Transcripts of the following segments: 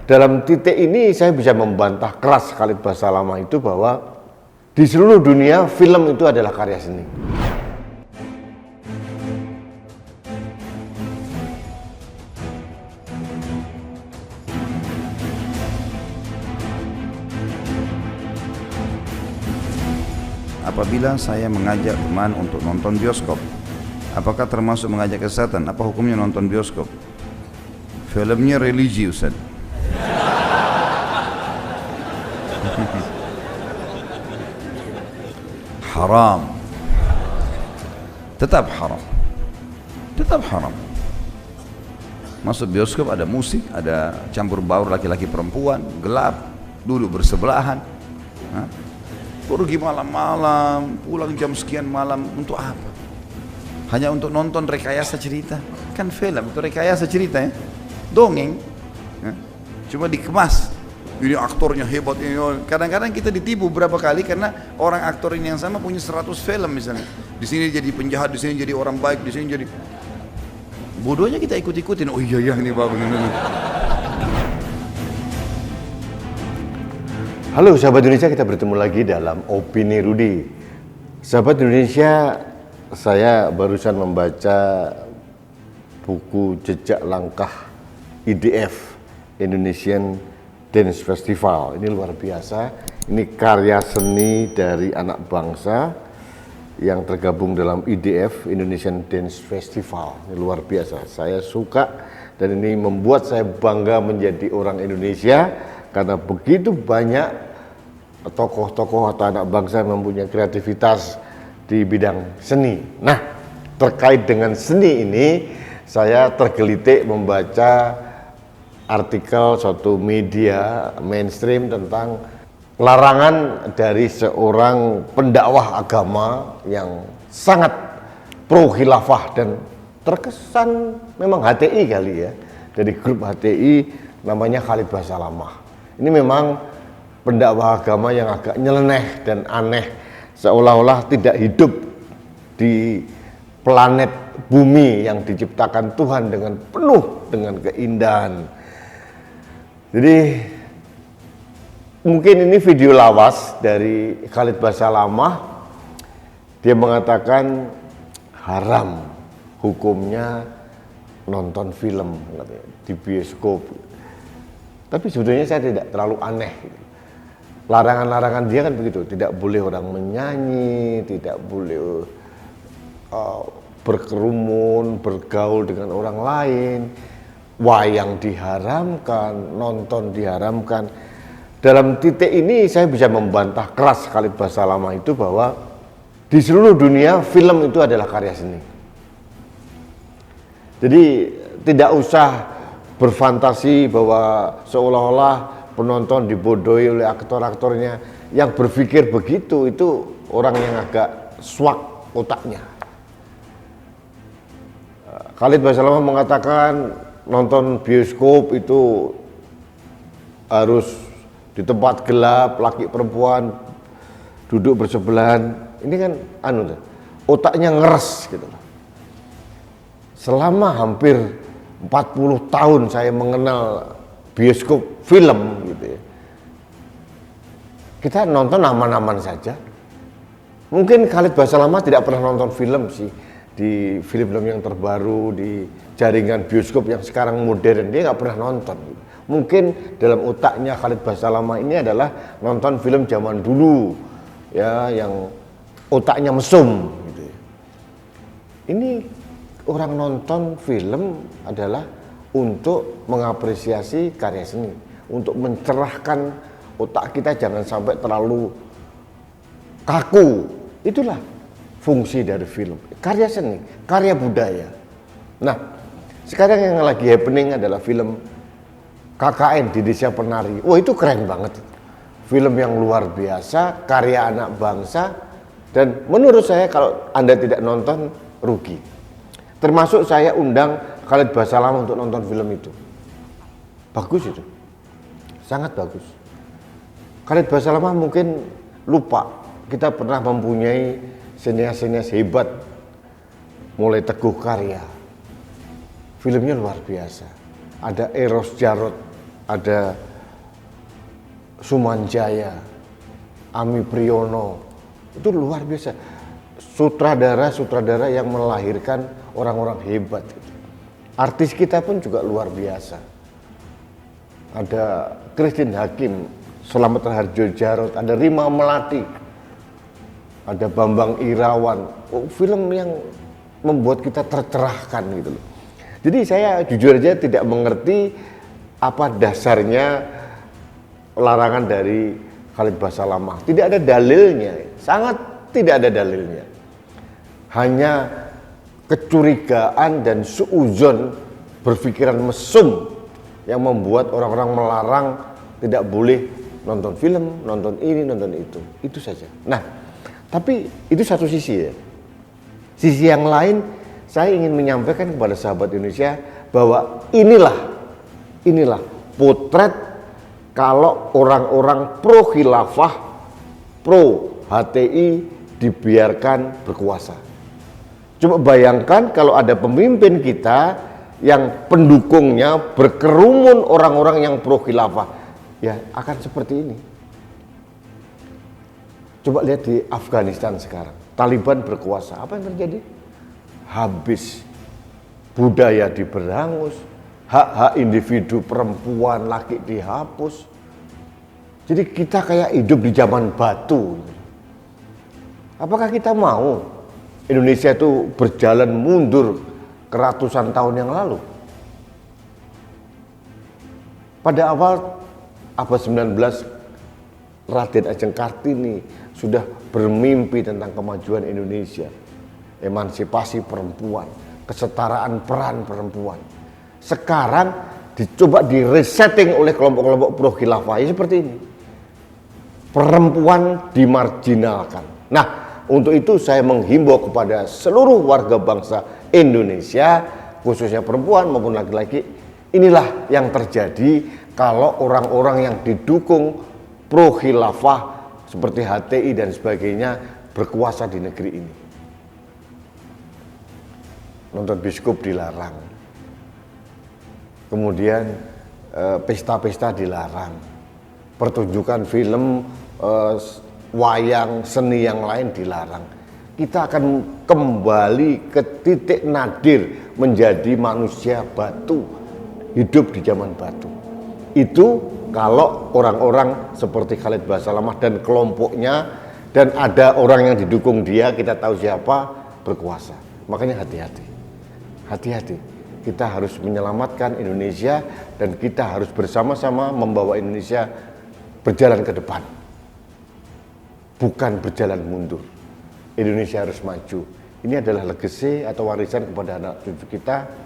dalam titik ini saya bisa membantah keras Khalid Basalamah itu bahwa di seluruh dunia film itu adalah karya seni. Apabila saya mengajak teman untuk nonton bioskop, apakah termasuk mengajak ke setan? Apa hukumnya nonton bioskop? Filmnya religi, Ustaz. Haram. Tetap haram. Tetap haram. Masuk bioskop ada musik, ada campur baur laki-laki perempuan, gelap, duduk bersebelahan. Pergi malam-malam, pulang jam sekian malam, untuk apa? Hanya untuk nonton rekayasa cerita. Kan film itu rekayasa cerita ya, dongeng ya. Cuma dikemas, ini aktornya hebat ini. Kadang-kadang kita ditipu berapa kali karena orang aktor ini yang sama punya 100 film misalnya. Di sini jadi penjahat, di sini jadi orang baik, di sini jadi bodohnya kita ikut-ikutin. Oh iya ini bagus. Halo sahabat Indonesia, kita bertemu lagi dalam Opini Rudy. Sahabat Indonesia, saya barusan membaca buku Jejak Langkah IDF, Indonesian Dance Festival. Ini luar biasa. Ini karya seni dari anak bangsa yang tergabung dalam IDF, Indonesian Dance Festival. Ini luar biasa. Saya suka dan ini membuat saya bangga menjadi orang Indonesia karena begitu banyak tokoh-tokoh atau anak bangsa yang mempunyai kreativitas di bidang seni. Nah, terkait dengan seni ini, saya tergelitik membaca artikel suatu media mainstream tentang larangan dari seorang pendakwah agama yang sangat pro khilafah dan terkesan memang HTI kali ya, dari grup HTI namanya Khalid Basalamah. Ini memang pendakwah agama yang agak nyeleneh dan aneh, seolah-olah tidak hidup di planet bumi yang diciptakan Tuhan dengan penuh dengan keindahan. Jadi mungkin ini video lawas dari Khalid Basalamah. Dia mengatakan haram hukumnya nonton film di bioskop. Tapi sebetulnya saya tidak terlalu aneh. Larangan-larangan dia kan begitu, tidak boleh orang menyanyi, tidak boleh berkerumun, bergaul dengan orang lain, wayang diharamkan, nonton diharamkan. Dalam titik ini saya bisa membantah keras Khalid Basalamah itu bahwa di seluruh dunia film itu adalah karya seni. Jadi tidak usah berfantasi bahwa seolah-olah penonton dibodohi oleh aktor-aktornya. Yang berpikir begitu itu orang yang agak swak otaknya. Khalid Basalamah mengatakan nonton bioskop itu harus di tempat gelap, laki perempuan duduk bersebelahan. Ini kan otaknya ngeres gitu. Selama hampir 40 tahun saya mengenal bioskop film gitu ya. Kita nonton aman-aman saja. Mungkin Khalid Basalamah tidak pernah nonton film sih, di film-film yang terbaru, di jaringan bioskop yang sekarang modern, dia nggak pernah nonton. Mungkin dalam otaknya Khalid Basalamah ini adalah nonton film zaman dulu ya, yang otaknya mesum gitu ya. Ini orang nonton film adalah untuk mengapresiasi karya seni, untuk mencerahkan otak kita jangan sampai terlalu kaku. Itulah fungsi dari film, karya seni, karya budaya. Nah, sekarang yang lagi happening adalah film KKN di Desa Penari. Wah, itu keren banget. Film yang luar biasa, karya anak bangsa, dan menurut saya kalau Anda tidak nonton, rugi. Termasuk saya undang Khalid Basalamah untuk nonton film itu. Bagus itu, sangat bagus. Khalid Basalamah mungkin lupa kita pernah mempunyai sinias-sinias hebat, mulai Teguh Karya. Filmnya luar biasa. Ada Eros Jarot, ada Sumanjaya, Ami Priyono, itu luar biasa. Sutradara yang melahirkan orang-orang hebat. Artis kita pun juga luar biasa. Ada Christine Hakim, Slamet Raharjo Djarot, ada Rima Melati, ada Bambang Irawan. Film yang membuat kita tercerahkan gitu loh. Jadi saya jujur aja tidak mengerti apa dasarnya larangan dari Khalid Basalamah. Tidak ada dalilnya, sangat tidak ada dalilnya. Hanya kecurigaan dan suuzon, berpikiran mesum yang membuat orang-orang melarang tidak boleh nonton film, nonton ini, nonton itu. Itu saja. Nah, tapi itu satu sisi ya. Sisi yang lain, saya ingin menyampaikan kepada sahabat Indonesia bahwa inilah potret kalau orang-orang pro khilafah, pro HTI dibiarkan berkuasa. Coba bayangkan kalau ada pemimpin kita yang pendukungnya berkerumun orang-orang yang pro khilafah, ya akan seperti ini. Coba lihat di Afghanistan sekarang, Taliban berkuasa, apa yang terjadi? Habis, budaya diberangus, hak-hak individu perempuan, laki dihapus. Jadi kita kayak hidup di zaman batu. Apakah kita mau Indonesia itu berjalan mundur ke ratusan tahun yang lalu? Pada awal abad 19, Raden Ajeng Kartini sudah bermimpi tentang kemajuan Indonesia, emansipasi perempuan, kesetaraan peran perempuan. Sekarang dicoba diresetting oleh kelompok-kelompok pro khilafah seperti ini. Perempuan dimarginalkan. Nah, untuk itu saya menghimbau kepada seluruh warga bangsa Indonesia, khususnya perempuan maupun laki-laki, inilah yang terjadi kalau orang-orang yang didukung pro khilafah seperti HTI dan sebagainya berkuasa di negeri ini. Nonton bioskop dilarang, kemudian pesta-pesta dilarang, pertunjukan film, wayang, seni yang lain dilarang. Kita akan kembali ke titik nadir menjadi manusia batu, hidup di zaman batu. Itu kalau orang-orang seperti Khalid Basalamah dan kelompoknya, dan ada orang yang didukung dia, kita tahu siapa, berkuasa. Makanya hati-hati. Hati-hati. Kita harus menyelamatkan Indonesia dan kita harus bersama-sama membawa Indonesia berjalan ke depan. Bukan berjalan mundur. Indonesia harus maju. Ini adalah legacy atau warisan kepada anak cucu kita.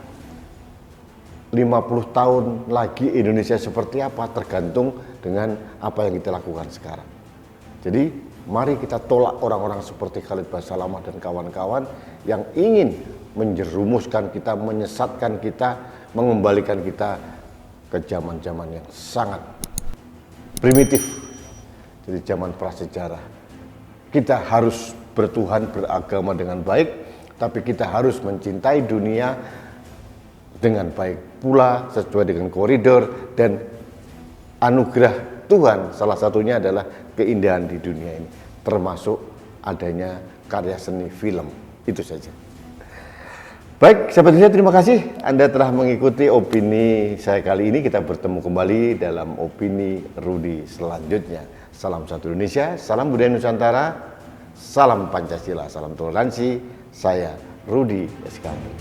50 tahun lagi Indonesia seperti apa tergantung dengan apa yang kita lakukan sekarang. Jadi mari kita tolak orang-orang seperti Khalid Basalamah dan kawan-kawan yang ingin menjerumuskan kita, menyesatkan kita, mengembalikan kita ke zaman-zaman yang sangat primitif. Jadi zaman prasejarah. Kita harus bertuhan, beragama dengan baik, tapi kita harus mencintai dunia dengan baik pula, sesuai dengan koridor dan anugerah Tuhan. Salah satunya adalah keindahan di dunia ini, termasuk adanya karya seni film. Itu saja. Baik, sahabat Indonesia, terima kasih Anda telah mengikuti opini saya kali ini. Kita bertemu kembali dalam opini Rudi selanjutnya. Salam satu Indonesia, salam budaya Nusantara, salam Pancasila, salam toleransi. Saya Rudi Eskandar.